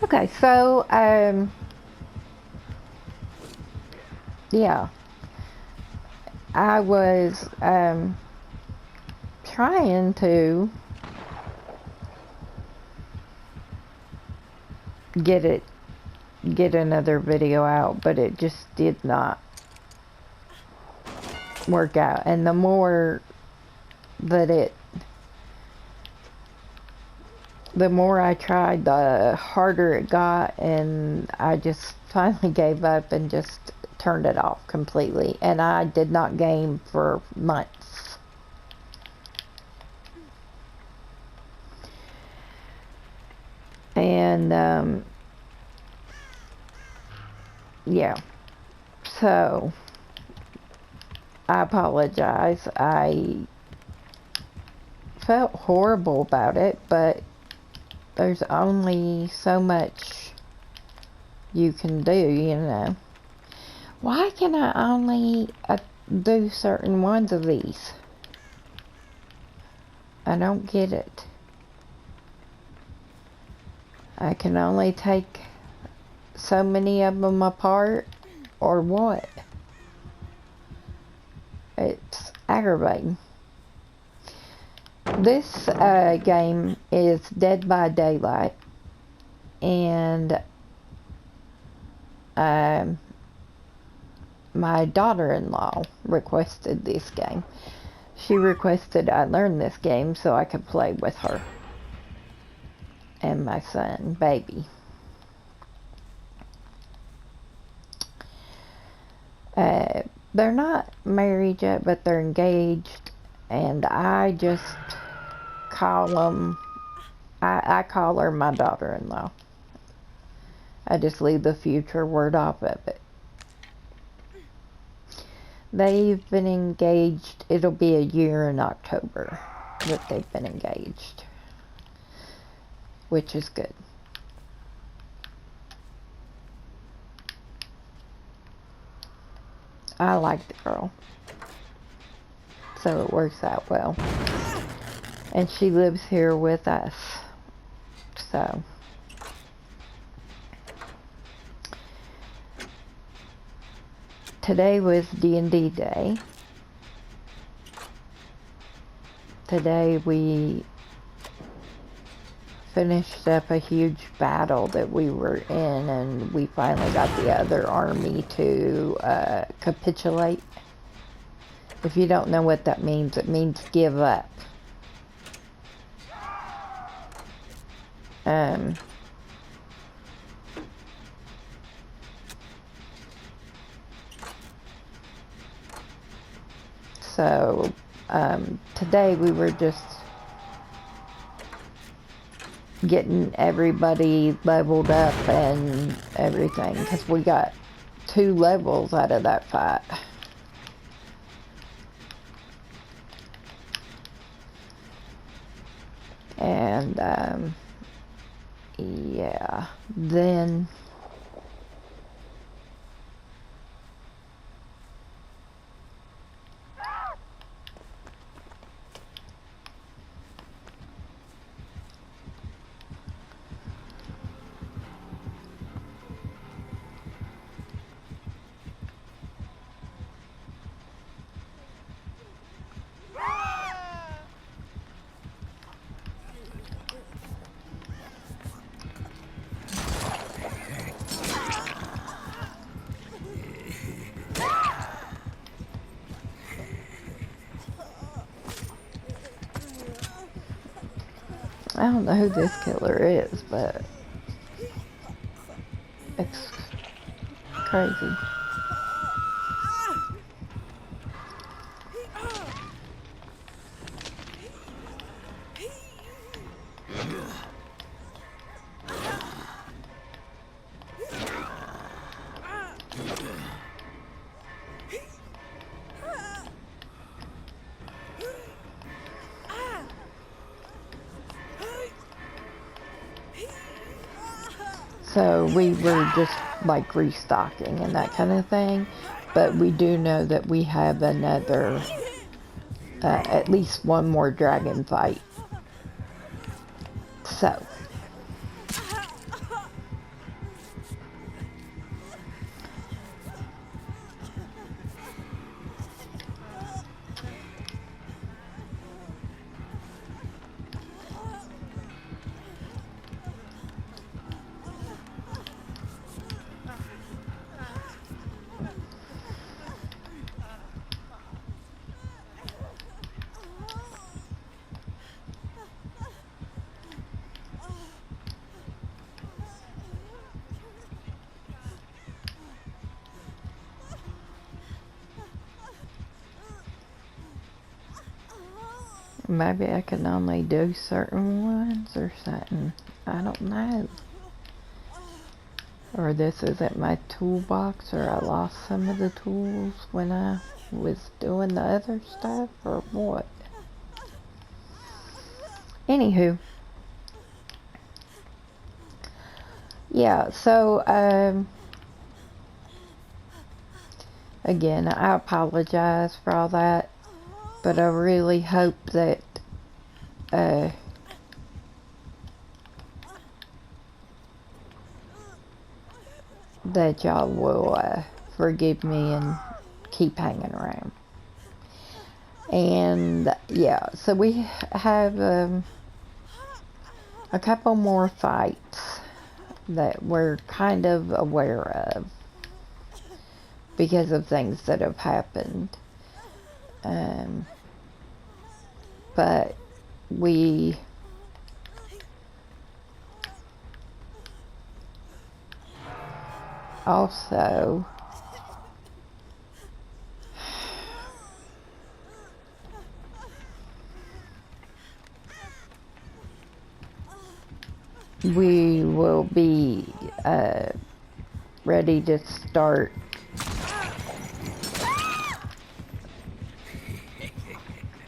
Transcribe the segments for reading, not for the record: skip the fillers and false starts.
Okay, so, yeah, I was, trying to get it, get another video out, but it just did not work out. And the more that the more I tried, the harder it got, and I just finally gave up and just turned it off completely. And I did not game for months. And, yeah. So, I apologize. I felt horrible about it, but there's only so much you can do, you know. Why can I only do certain ones of these? I don't get it. I can only take so many of them apart, or what? It's aggravating. This game is Dead by Daylight, and my daughter-in-law requested this game. She requested I learn this game so I could play with her and my son, baby. They're not married yet, but they're engaged, and I just call them, I call her my daughter-in-law. I just leave the future word off of it. They've been engaged, it'll be a year in October that they've been engaged, which is good. I like the girl, so it works out well. And she lives here with us, so. Today was D&D day. Today we finished up a huge battle that we were in, and we finally got the other army to capitulate. If you don't know what that means, it means give up. So today we were just getting everybody leveled up and everything, because we got 2 levels out of that fight. And yeah, then I don't know who this killer is, but it's crazy. So we were just like restocking and that kind of thing, but we do know that we have another, at least one more dragon fight. So Maybe I can only do certain ones or something. I don't know. Or this isn't my toolbox, or I lost some of the tools when I was doing the other stuff, or what. Anywho. Yeah, so, again, I apologize for all that, but I really hope that, that y'all will, forgive me and keep hanging around. And, yeah, so we have, a couple more fights that we're kind of aware of because of things that have happened. But we also we will be ready to start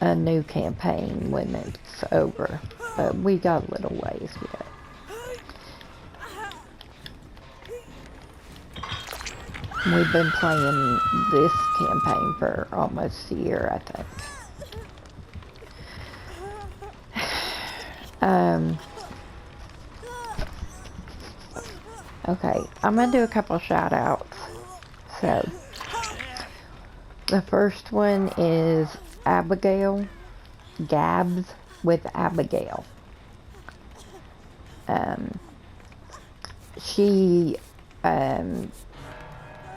a new campaign when it's over, but we got a little ways yet. We've been playing this campaign for almost a year, I think. Okay, I'm gonna do a couple shout outs. So, the first one is Abigail, Gabs with Abigail. She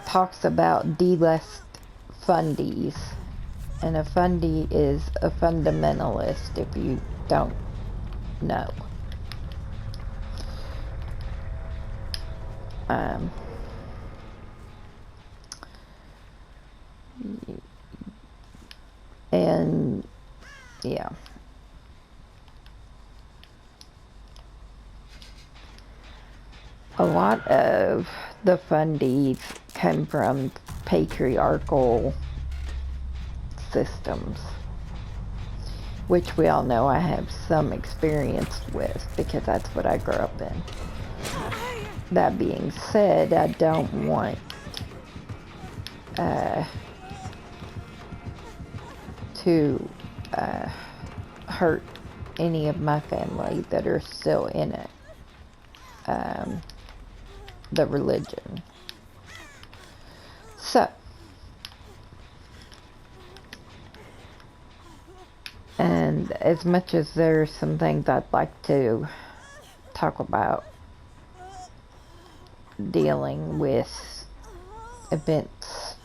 talks about delist fundies, and a fundie is a fundamentalist, if you don't know. And yeah, a lot of the fundies come from patriarchal systems, which we all know I have some experience with because that's what I grew up in. That being said, I don't want to hurt any of my family that are still in it, the religion. So, and as much as there's some things I'd like to talk about dealing with events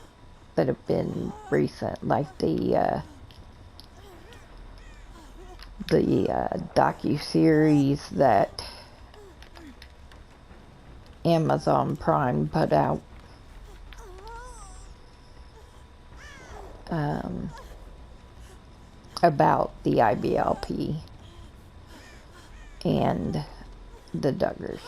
that have been recent, like the docu-series that Amazon Prime put out, about the IBLP and the Duggars.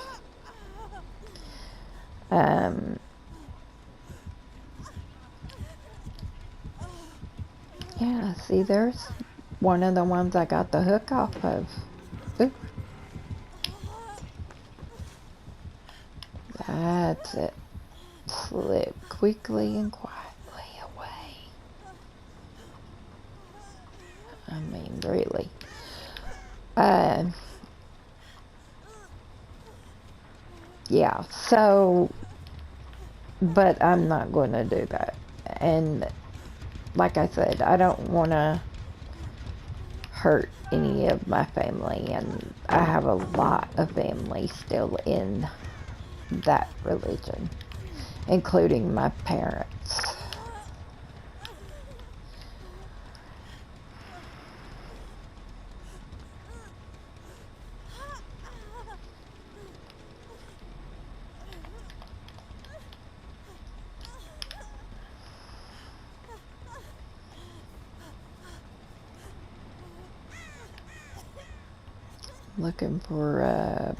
Yeah, see, there's one of the ones I got the hook off of. Ooh. That's it. Slip quickly and quietly away. I mean, really. Yeah, so, but I'm not going to do that. And like I said, I don't want to hurt any of my family, and I have a lot of family still in that religion, including my parents. looking for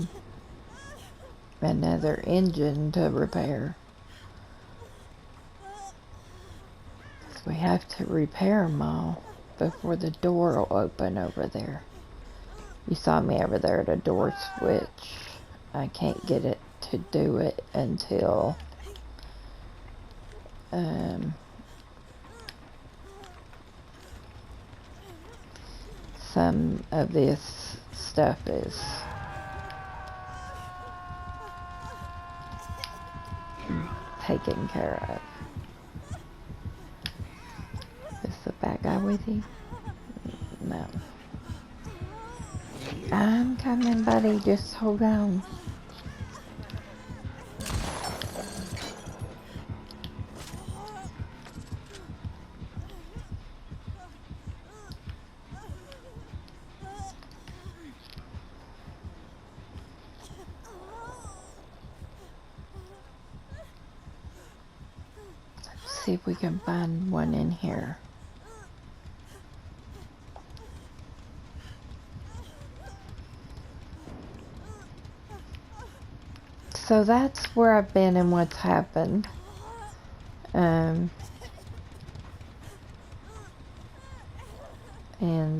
another engine to repair. We have to repair them all before the door will open over there. You saw me over there at a door switch. I can't get it to do it until some of this stuff is taken care of. Is the bad guy with you? No. I'm coming, buddy. Just hold on. Let's see if we can find one in here. So that's where I've been and what's happened. And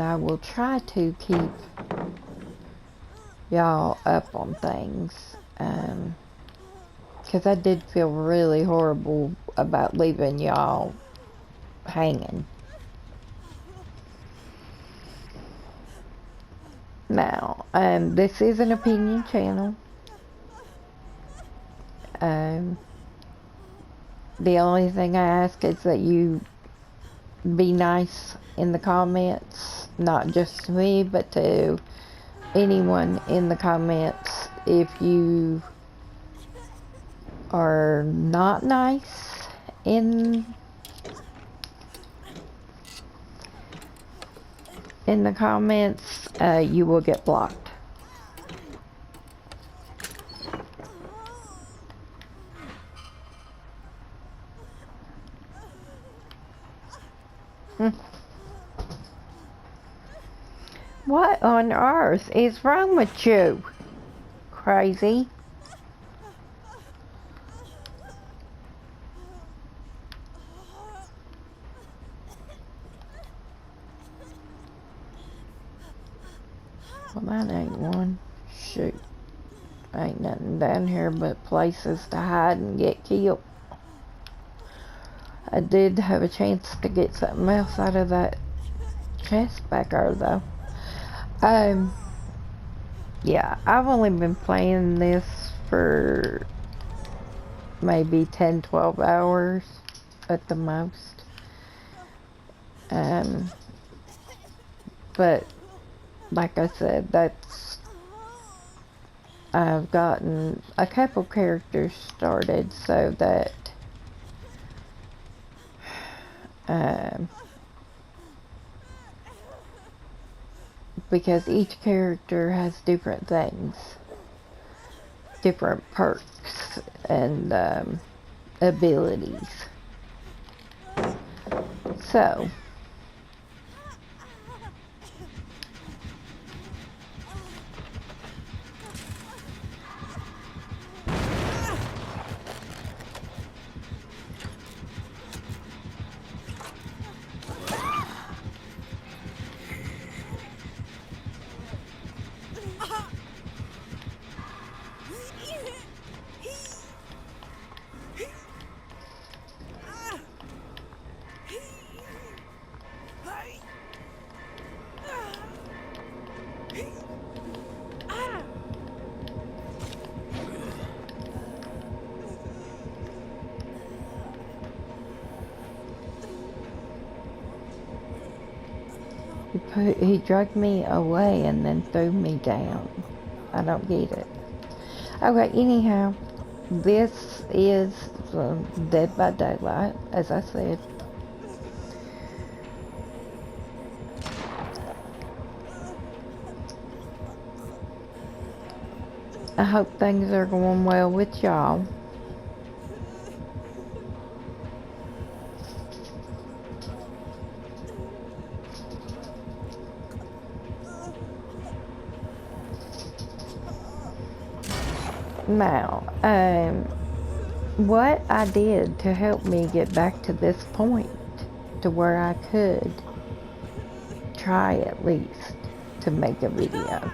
I will try to keep y'all up on things. Because I did feel really horrible about leaving y'all hanging. Now, this is an opinion channel. The only thing I ask is that you be nice in the comments, not just to me, but to anyone in the comments. If you are not nice in the comments, you will get blocked. What on earth is wrong with you? Crazy. Well, that ain't one. Shoot. Ain't nothing down here but places to hide and get killed. I did have a chance to get something else out of that chest back there, though. Yeah, I've only been playing this for maybe 10-12 hours at the most. But like I said, I've gotten a couple characters started so that because each character has different things, different perks and abilities. So he dragged me away and then threw me down. I don't get it. Okay, anyhow, this is Dead by Daylight, as I said. I hope things are going well with y'all. Now, what I did to help me get back to this point, to where I could try at least to make a video.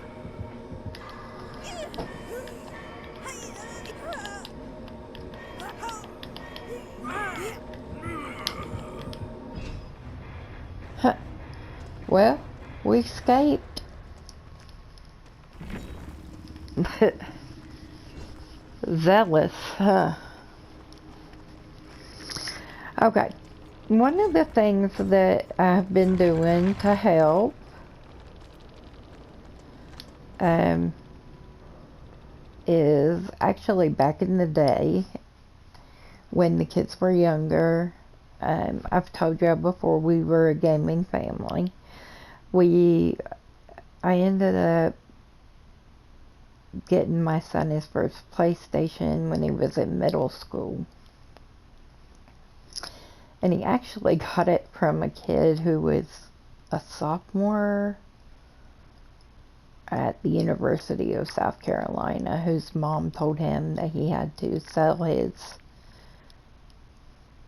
Well, we escaped. Zealous, huh? Okay. One of the things that I've been doing to help is actually back in the day when the kids were younger. I've told you before, we were a gaming family. I ended up getting my son his first PlayStation when he was in middle school. And he actually got it from a kid who was a sophomore at the University of South Carolina, whose mom told him that he had to sell his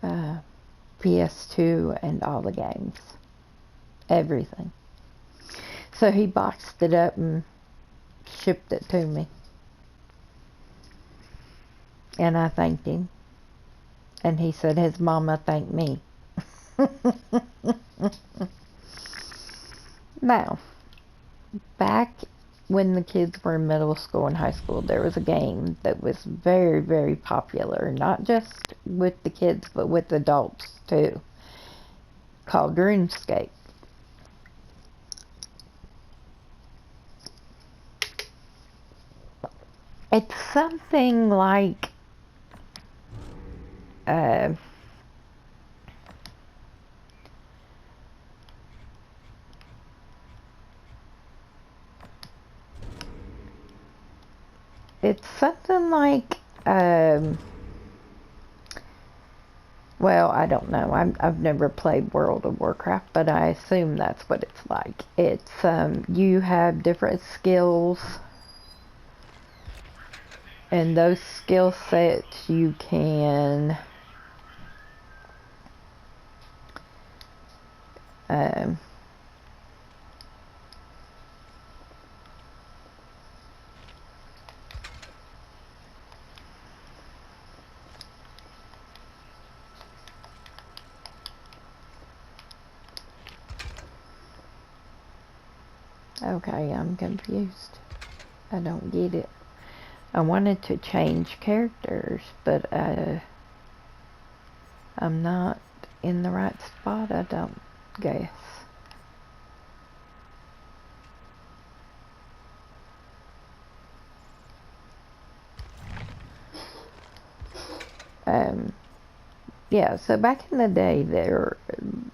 PS2 and all the games. Everything. So he boxed it up and shipped it to me. And I thanked him. And he said his mama thanked me. Now, back when the kids were in middle school and high school, there was a game that was very, very popular. Not just with the kids, but with adults too. Called RuneScape. It's something like it's something like well, I don't know. I've never played World of Warcraft, but I assume that's what it's like. It's you have different skills, and those skill sets you can okay, I'm confused. I don't get it. I wanted to change characters, but I'm not in the right spot, I don't guess. Yeah, so back in the day there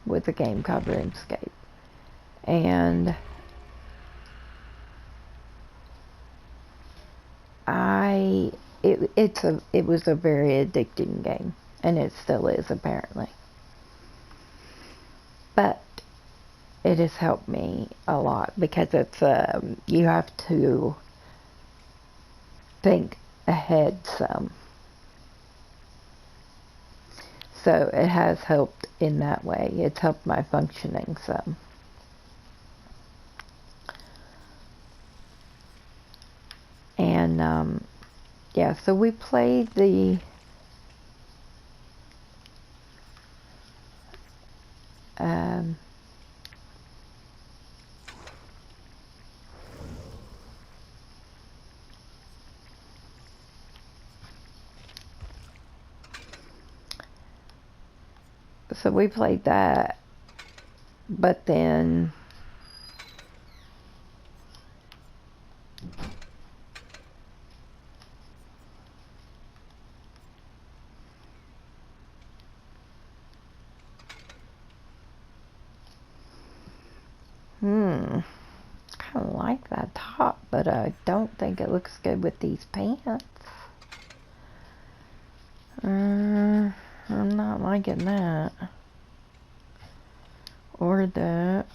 was a game called RuneScape. And it was a very addicting game, and it still is apparently. But it has helped me a lot because it's you have to think ahead some. So it has helped in that way. It's helped my functioning some. And yeah, so we played the so we played that, but then I kind of like that top, but I don't think it looks good with these pants. I'm not liking that. Or that.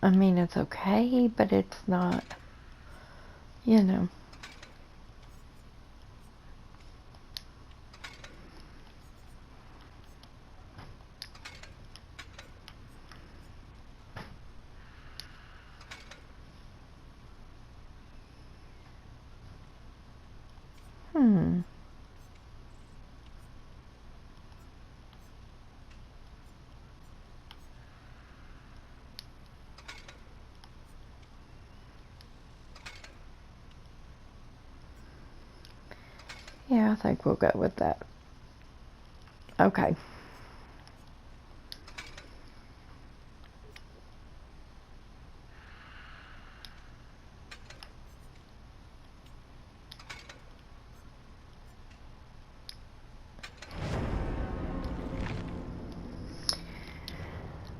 I mean, it's okay, but it's not, you know. Hmm. Yeah, I think we'll go with that. Okay.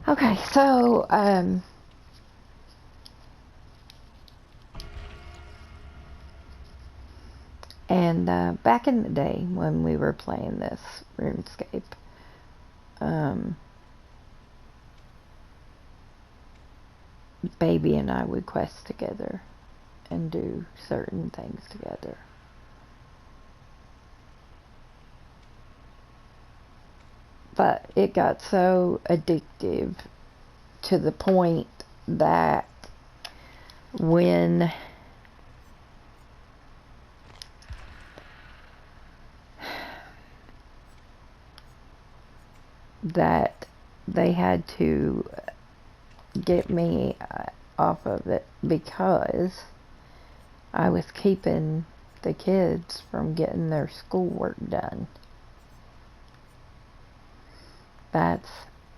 Okay, so, and back in the day when we were playing this RuneScape, um, Baby and I would quest together and do certain things together. But it got so addictive to the point that when that they had to get me off of it because I was keeping the kids from getting their schoolwork done. That's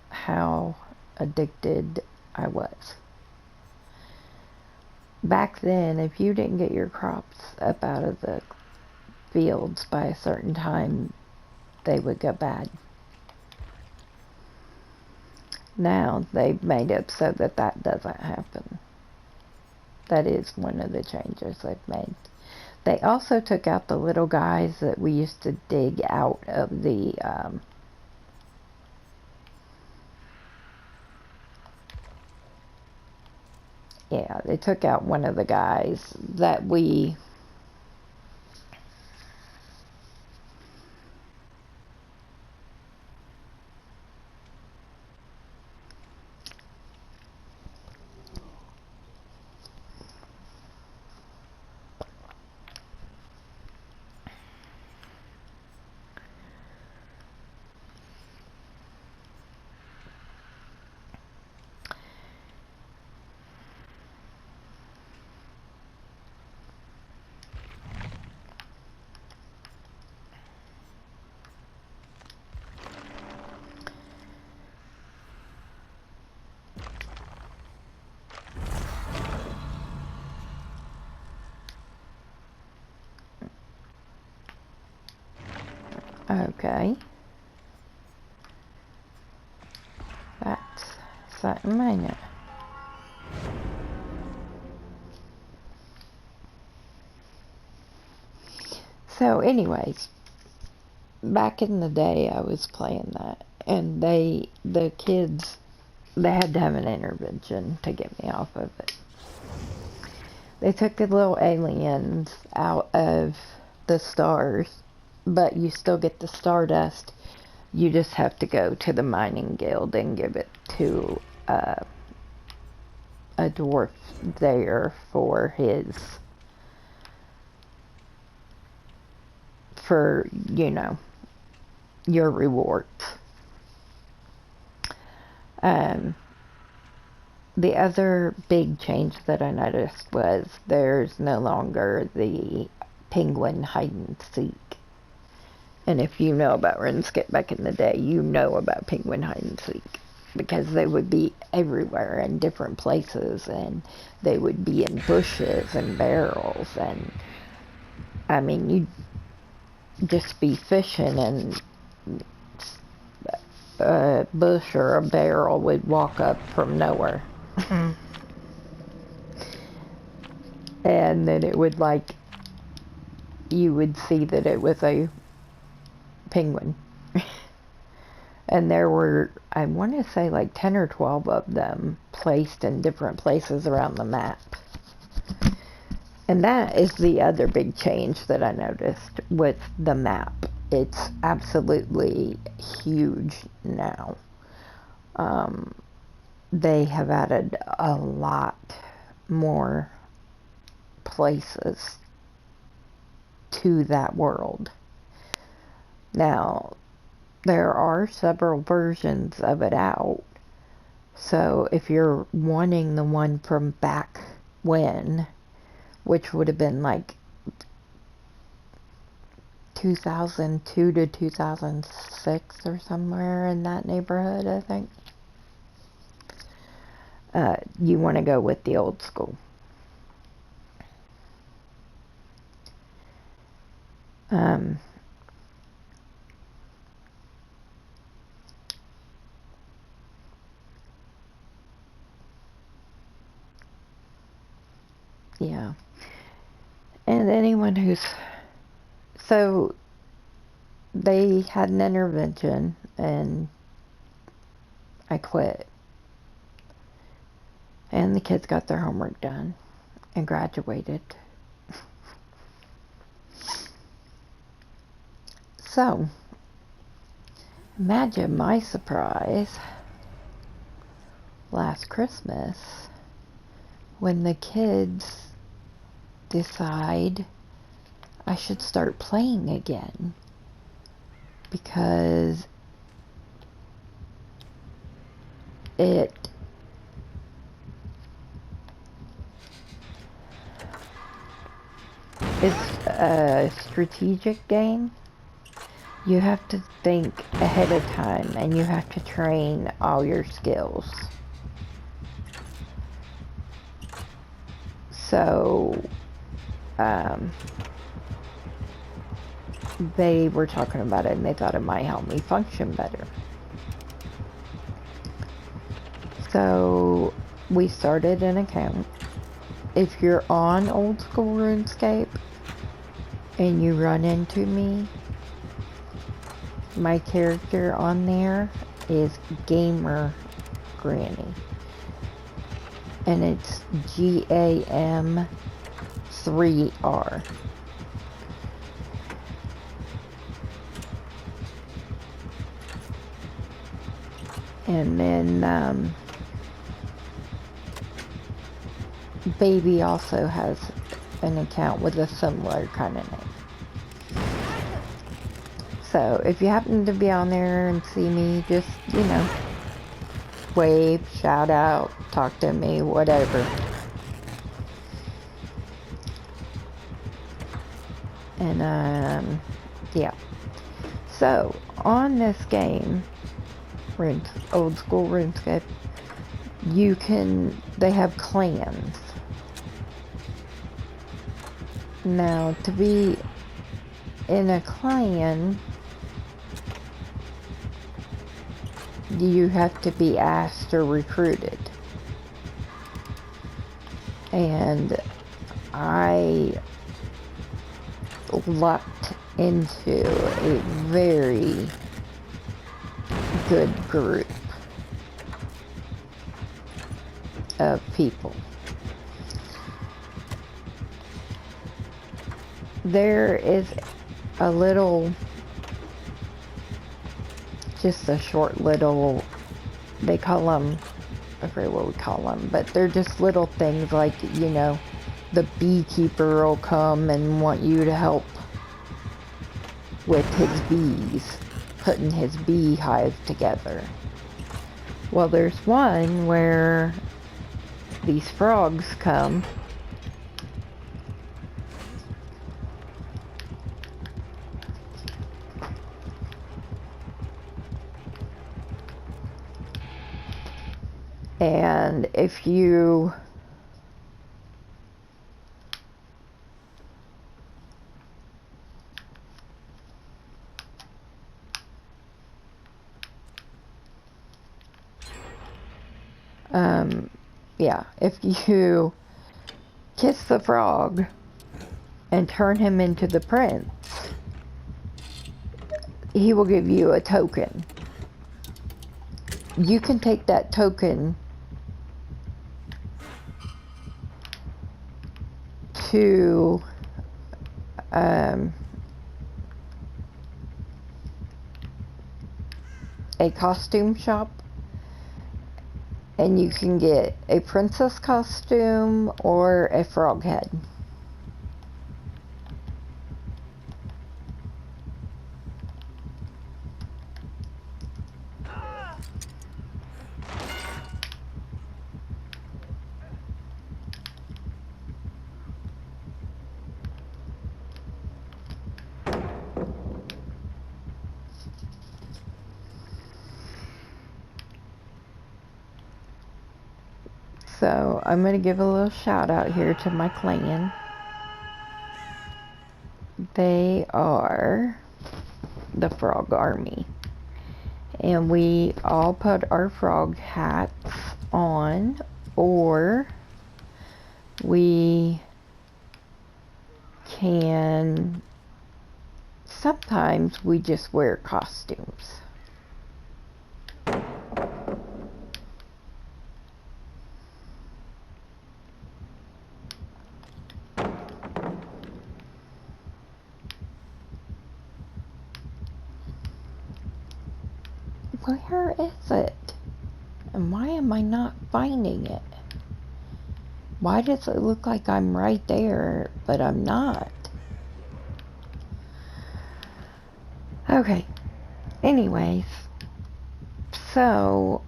how addicted I was. Back then, if you didn't get your crops up out of the fields by a certain time, they would go bad. Now they've made it so that that doesn't happen. That is one of the changes they've made. They also took out the little guys that we used to dig out of the yeah, they took out one of the guys that we okay. That's something, ain't it? So anyways, back in the day I was playing that and the kids, they had to have an intervention to get me off of it. They took the little aliens out of the stars, but you still get the stardust. You just have to go to the mining guild and give it to a dwarf there for your rewards. Um, the other big change that I noticed was there's no longer the penguin hide and seek. And if you know about RuneScape back in the day, you know about penguin hide and seek. Because they would be everywhere in different places, and they would be in bushes and barrels, and I mean, you'd just be fishing and a bush or a barrel would walk up from nowhere. And then it would you would see that it was a penguin. And there were, I want to say 10 or 12 of them placed in different places around the map. And that is the other big change that I noticed with the map. It's absolutely huge now. They have added a lot more places to that world. Now, there are several versions of it out. So if you're wanting the one from back when, which would have been like 2002 to 2006 or somewhere in that neighborhood, I think. You want to go with the old school. Yeah. And anyone who's... So, they had an intervention, and I quit. And the kids got their homework done and graduated. So, imagine my surprise last Christmas when the kids decide I should start playing again, because it is a strategic game. You have to think ahead of time, and you have to train all your skills. So, they were talking about it, and they thought it might help me function better. So, we started an account. If you're on Old School RuneScape and you run into me, my character on there is Gamer Granny, and it's GAM3R. And then Baby also has an account with a similar kind of name. So if you happen to be on there and see me, just, you know, wave, shout out, talk to me, whatever. And yeah. So on this game, Old School RuneScape, they have clans. Now, to be in a clan, you have to be asked or recruited. And I lucked into a very good group of people. There is a little, just a short little, they call them, I forget what we call them, but they're just little things like, you know, the beekeeper will come and want you to help with his bees, putting his beehive together. Well, there's one where these frogs come and if you if you kiss the frog and turn him into the prince, he will give you a token. You can take that token to a costume shop, and you can get a princess costume or a frog head. I'm going to give a little shout out here to my clan. They are the Frog Army. And we all put our frog hats on, or we can, sometimes we just wear costumes. Where is it? And why am I not finding it? Why does it look like I'm right there, but I'm not? Okay. Anyways. So.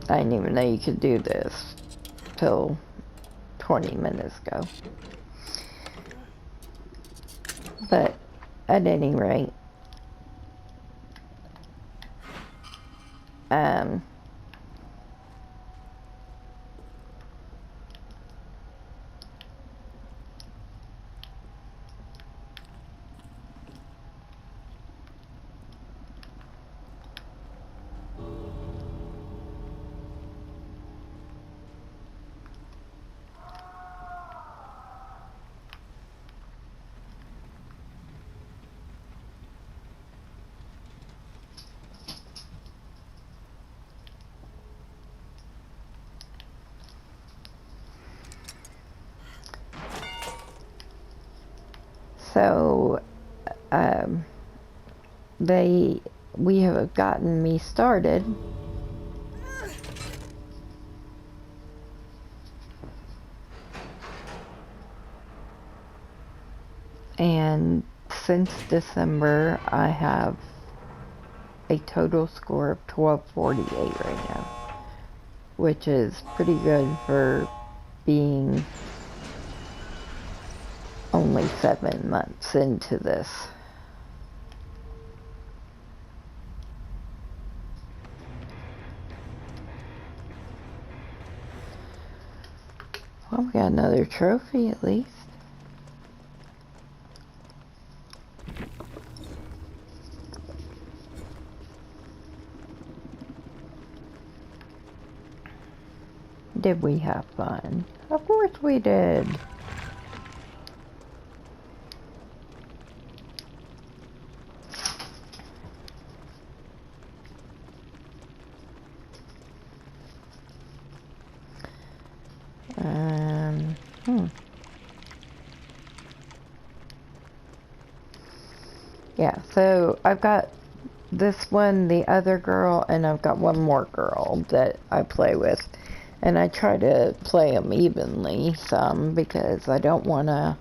I didn't even know you could do this till 20 minutes ago. But at any rate, so, we have gotten me started. And since December, I have a total score of 1248 right now, which is pretty good for being only 7 months into this. Well, we got another trophy at least. Did we have fun? Of course we did. Yeah, so I've got this one, the other girl, and I've got one more girl that I play with. And I try to play them evenly some because I don't want to,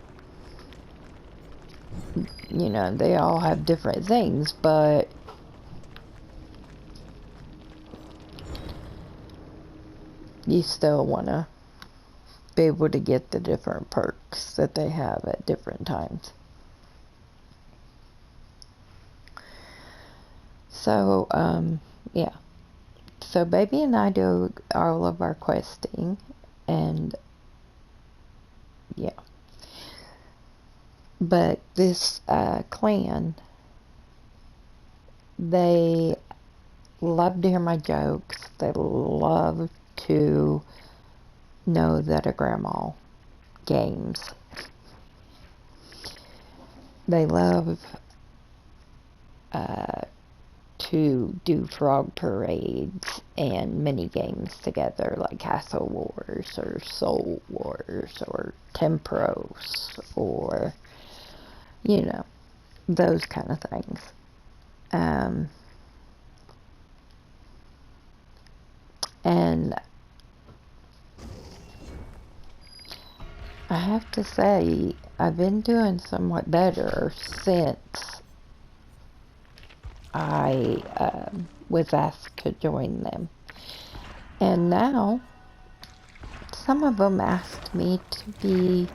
you know, they all have different things, but you still want to be able to get the different perks that they have at different times. So, yeah. So Baby and I do all of our questing, and yeah. But this clan, they love to hear my jokes. They love to know that a grandma games. They love to do frog parades and mini games together, like Castle Wars or Soul Wars or Tempros or, you know, those kind of things. And I have to say, I've been doing somewhat better since I was asked to join them. And now, some of them asked me to be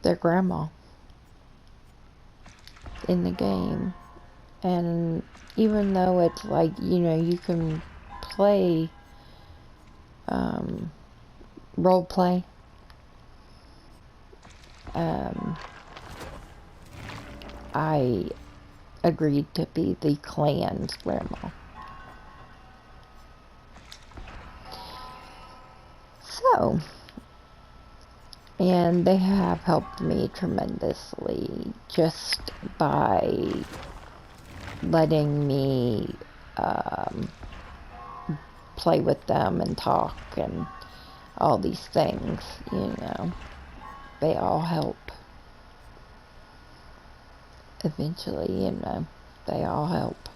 their grandma in the game. And even though it's like, you can play, role play, I agreed to be the clan's grandma. So, and they have helped me tremendously just by letting me play with them and talk and all these things, They all help. Eventually, they all help.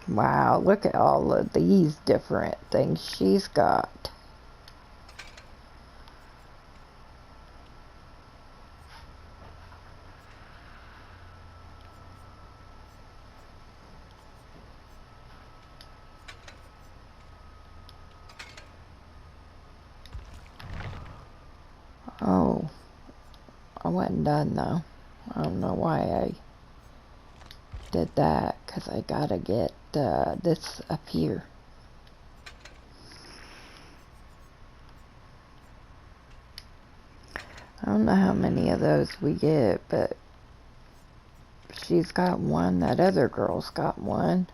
Wow, look at all of these different things she's got. Oh, I wasn't done though. I don't know why I did that, because I gotta get this up here. I don't know how many of those we get, but she's got one. That other girl's got one.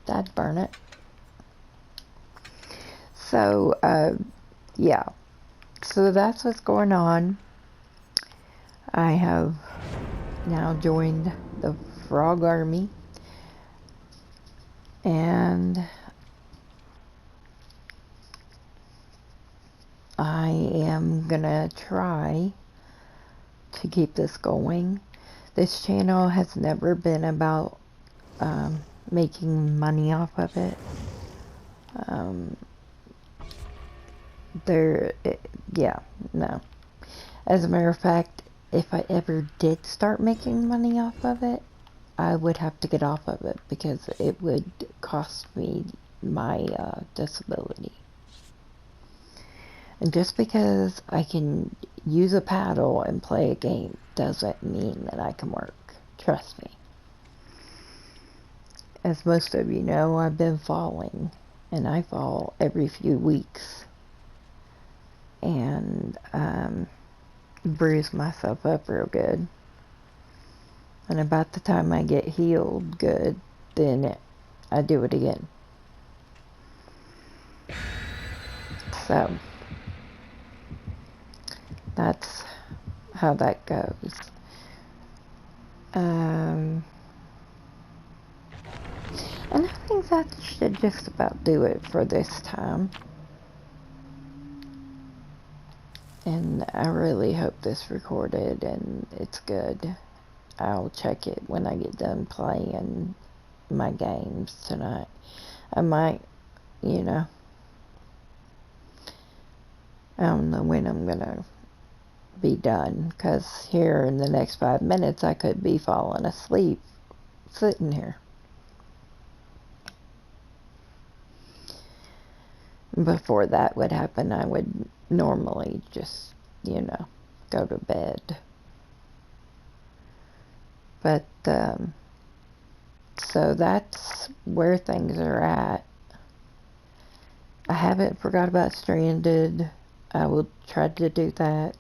That'd burn it. So, yeah. So that's what's going on. I have now joined the Frog Army. And I am gonna try to keep this going. This channel has never been about making money off of it. Yeah, no. As a matter of fact, if I ever did start making money off of it, I would have to get off of it because it would cost me my disability. And just because I can use a paddle and play a game doesn't mean that I can work. Trust me. As most of you know, I've been falling, and I fall every few weeks. And bruise myself up real good. And about the time I get healed good, then I do it again. So that's how that goes. And I think that should just about do it for this time. And I really hope this recorded and it's good. I'll check it when I get done playing my games tonight. I might, I don't know when I'm gonna be done, because here in the next 5 minutes I could be falling asleep sitting here. Before that would happen, I would normally just, go to bed. But, so that's where things are at. I haven't forgot about Stranded. I will try to do that.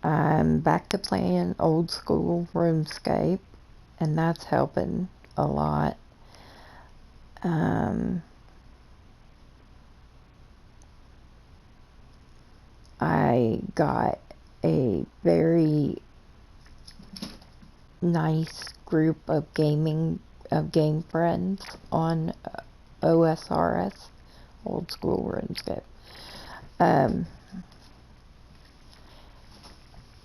I'm back to playing old school RuneScape, and that's helping a lot. I got a very nice group of game friends on OSRS, Old school RuneScape. Um,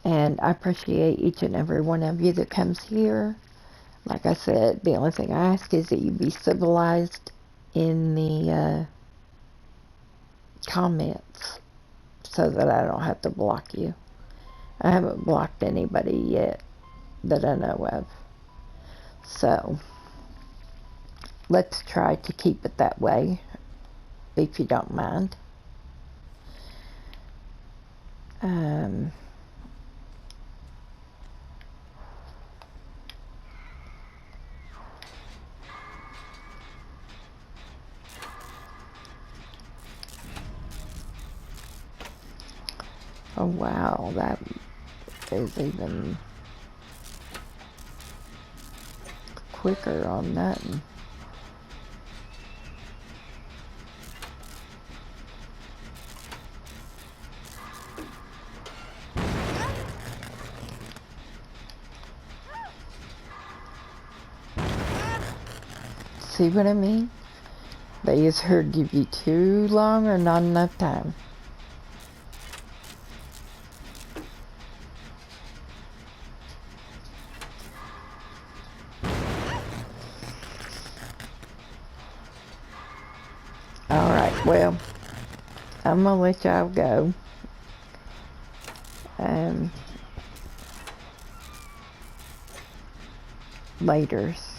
and I appreciate each and every one of you that comes here. Like I said, the only thing I ask is that you be civilized in the comments so that I don't have to block you. I haven't blocked anybody yet that I know of. So, let's try to keep it that way, if you don't mind. Oh wow, that is even quicker on that one. See what I mean? They either give you too long or not enough time. Alright, well, I'm gonna let y'all go. Laters.